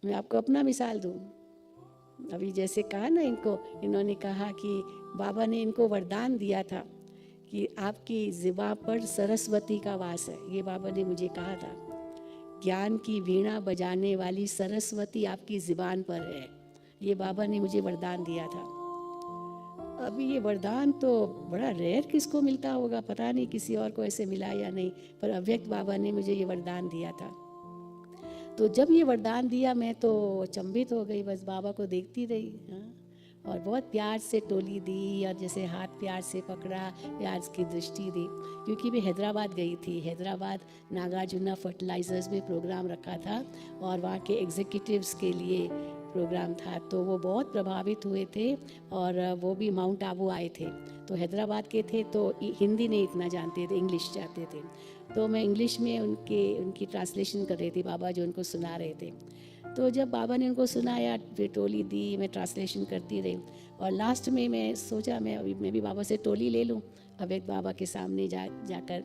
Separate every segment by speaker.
Speaker 1: मैं आपको अपना मिसाल दूँ, अभी जैसे कहा ना इन्होंने कहा कि बाबा ने इनको वरदान दिया था कि आपकी ज़िबां पर सरस्वती का वास है। ये बाबा ने मुझे कहा था, ज्ञान की वीणा बजाने वाली सरस्वती आपकी ज़िबान पर है। ये बाबा ने मुझे वरदान दिया था। अभी ये वरदान तो बड़ा रेयर किसको मिलता होगा, पता नहीं किसी और को ऐसे मिला या नहीं, पर अव्यक्त बाबा ने मुझे ये वरदान दिया था। तो जब ये वरदान दिया मैं तो अचंभित हो गई, बस बाबा को देखती रही। हाँ, और बहुत प्यार से टोली दी और जैसे हाथ प्यार से पकड़ा, प्यार की दृष्टि दी। क्योंकि मैं हैदराबाद गई थी, हैदराबाद नागार्जुना फर्टिलाइजर्स में प्रोग्राम रखा था और वहाँ के एग्जीक्यूटिव्स के लिए प्रोग्राम था, तो वो बहुत प्रभावित हुए थे और वो भी माउंट आबू आए थे। तो हैदराबाद के थे तो हिंदी नहीं इतना जानते थे, इंग्लिश चाहते थे, तो मैं इंग्लिश में उनकी ट्रांसलेशन कर रही थी, बाबा जो उनको सुना रहे थे। तो जब बाबा ने उनको सुनाया, फिर टोली दी, मैं ट्रांसलेशन करती रही और लास्ट में मैं सोचा मैं भी बाबा से टोली ले लूँ। अब एक बाबा के सामने जाकर,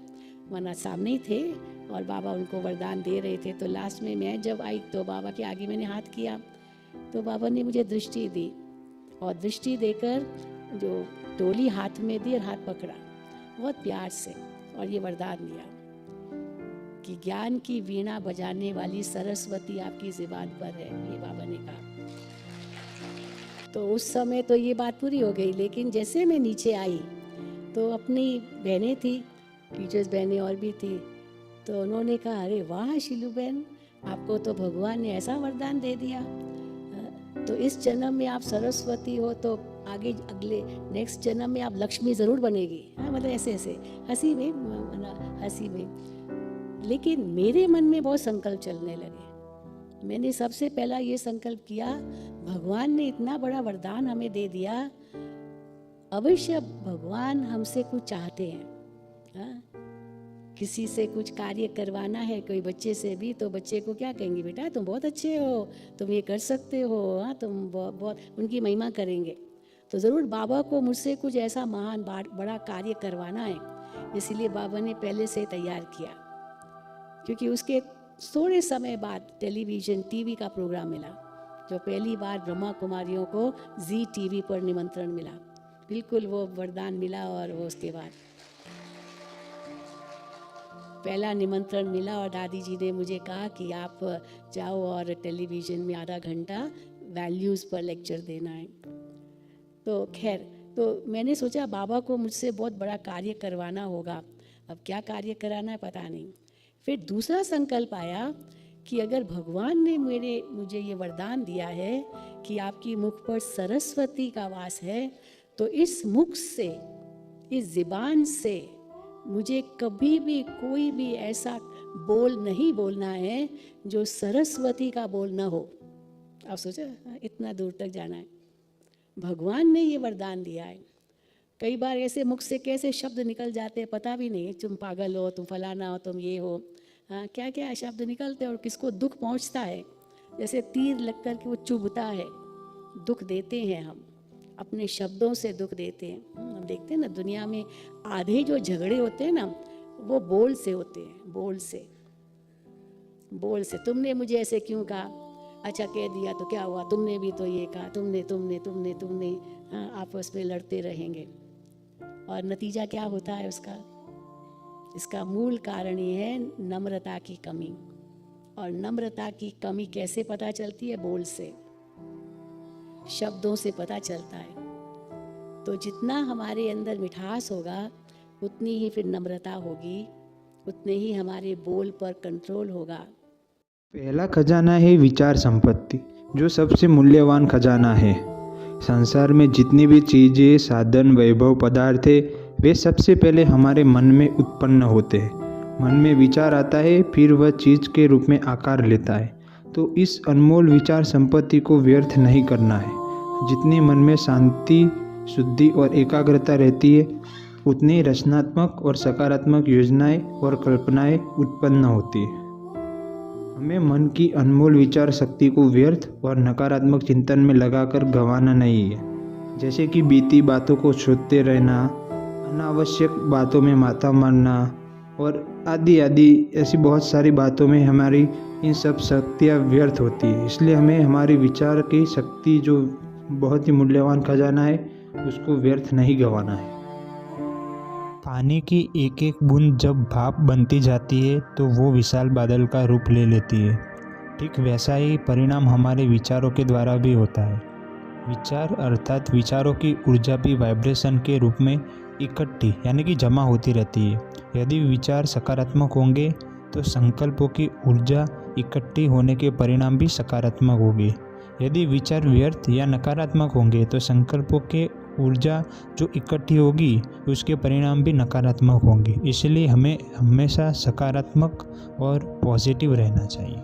Speaker 1: वरना सामने ही थे और बाबा उनको वरदान दे रहे थे। तो लास्ट में मैं जब आई तो बाबा के आगे मैंने हाथ किया, तो बाबा ने मुझे दृष्टि दी और दृष्टि देकर जो टोली हाथ में दी और हाथ पकड़ा बहुत प्यार से और ये वरदान दिया कि ज्ञान की वीणा बजाने वाली सरस्वती आपकी ज़ुबान पर है, ये बाबा ने कहा। तो उस समय तो ये बात पूरी हो गई, लेकिन जैसे मैं नीचे आई तो अपनी बहनें थी, टीचर्स बहनें और भी थी, तो उन्होंने कहा, अरे वाह शीलू बहन, आपको तो भगवान ने ऐसा वरदान दे दिया, तो इस जन्म में आप सरस्वती हो तो आगे अगले नेक्स्ट जन्म में आप लक्ष्मी ज़रूर बनेगी। हाँ, मतलब ऐसे ऐसे हंसी में। लेकिन मेरे मन में बहुत संकल्प चलने लगे। मैंने सबसे पहला ये संकल्प किया, भगवान ने इतना बड़ा वरदान हमें दे दिया, अवश्य भगवान हमसे कुछ चाहते हैं। हाँ? किसी से कुछ कार्य करवाना है, कोई बच्चे से भी, तो बच्चे को क्या कहेंगे, बेटा तुम बहुत अच्छे हो, तुम ये कर सकते हो, हाँ तुम बहुत उनकी महिमा करेंगे। तो ज़रूर बाबा को मुझसे कुछ ऐसा महान बड़ा कार्य करवाना है, इसीलिए बाबा ने पहले से तैयार किया। क्योंकि उसके थोड़े समय बाद टेलीविज़न टीवी का प्रोग्राम मिला, जो पहली बार ब्रह्मा कुमारियों को जी टीवी पर निमंत्रण मिला, बिल्कुल वो वरदान मिला। और वो उसके बाद पहला निमंत्रण मिला और दादी जी ने मुझे कहा कि आप जाओ और टेलीविज़न में आधा घंटा वैल्यूज़ पर लेक्चर देना है। तो खैर, तो मैंने सोचा बाबा को मुझसे बहुत बड़ा कार्य करवाना होगा, अब क्या कार्य कराना है पता नहीं। फिर दूसरा संकल्प आया कि अगर भगवान ने मुझे ये वरदान दिया है कि आपकी मुख पर सरस्वती का वास है, तो इस मुख से, इस ज़ुबान से मुझे कभी भी कोई भी ऐसा बोल नहीं बोलना है जो सरस्वती का बोल ना हो। आप सोचा, इतना दूर तक जाना है, भगवान ने ये वरदान दिया है। कई बार ऐसे मुख से कैसे शब्द निकल जाते हैं पता भी नहीं, तुम पागल हो, तुम फलाना हो, तुम ये हो, हाँ क्या क्या शब्द निकलते हैं और किसको दुख पहुंचता है, जैसे तीर लगकर के वो चुभता है। दुख देते हैं हम, अपने शब्दों से दुख देते हैं। हम देखते हैं ना दुनिया में आधे जो झगड़े होते हैं ना, वो बोल से होते हैं, बोल से। तुमने मुझे ऐसे क्यों कहा, अच्छा कह दिया तो क्या हुआ, तुमने भी तो ये कहा, तुमने, हाँ आपस में लड़ते रहेंगे। और नतीजा क्या होता है उसका, इसका मूल कारण ये है नम्रता की कमी। और नम्रता की कमी कैसे पता चलती है, बोल से, शब्दों से पता चलता है। तो जितना हमारे अंदर मिठास होगा उतनी ही फिर नम्रता होगी, उतने ही हमारे बोल पर कंट्रोल होगा।
Speaker 2: पहला खजाना है विचार संपत्ति, जो सबसे मूल्यवान खजाना है। संसार में जितनी भी चीज़ें, साधन, वैभव, पदार्थ है, वे सबसे पहले हमारे मन में उत्पन्न होते हैं। मन में विचार आता है, फिर वह चीज़ के रूप में आकार लेता है। तो इस अनमोल विचार संपत्ति को व्यर्थ नहीं करना है। जितनी मन में शांति, शुद्धि और एकाग्रता रहती है, उतनी रचनात्मक और सकारात्मक योजनाएं और कल्पनाएं उत्पन्न होती है। हमें मन की अनमोल विचार शक्ति को व्यर्थ और नकारात्मक चिंतन में लगाकर गंवाना नहीं है। जैसे कि बीती बातों को सोचते रहना, अनावश्यक बातों में माथा मारना और आदि आदि ऐसी बहुत सारी बातों में हमारी इन सब शक्तियाँ व्यर्थ होती है। इसलिए हमें हमारी विचार की शक्ति जो बहुत ही मूल्यवान खजाना है उसको व्यर्थ नहीं गंवाना है।
Speaker 3: पानी की एक एक बूंद जब भाप बनती जाती है तो वो विशाल बादल का रूप ले लेती है। ठीक वैसा ही परिणाम हमारे विचारों के द्वारा भी होता है। विचार अर्थात विचारों की ऊर्जा भी वाइब्रेशन के रूप में इकट्ठी यानी कि जमा होती रहती है। यदि विचार सकारात्मक होंगे तो संकल्पों की ऊर्जा इकट्ठी होने के परिणाम भी सकारात्मक होंगे। यदि विचार व्यर्थ या नकारात्मक होंगे तो संकल्पों के ऊर्जा जो इकट्ठी होगी उसके परिणाम भी नकारात्मक होंगे। इसलिए हमें हमेशा सकारात्मक और पॉजिटिव रहना चाहिए।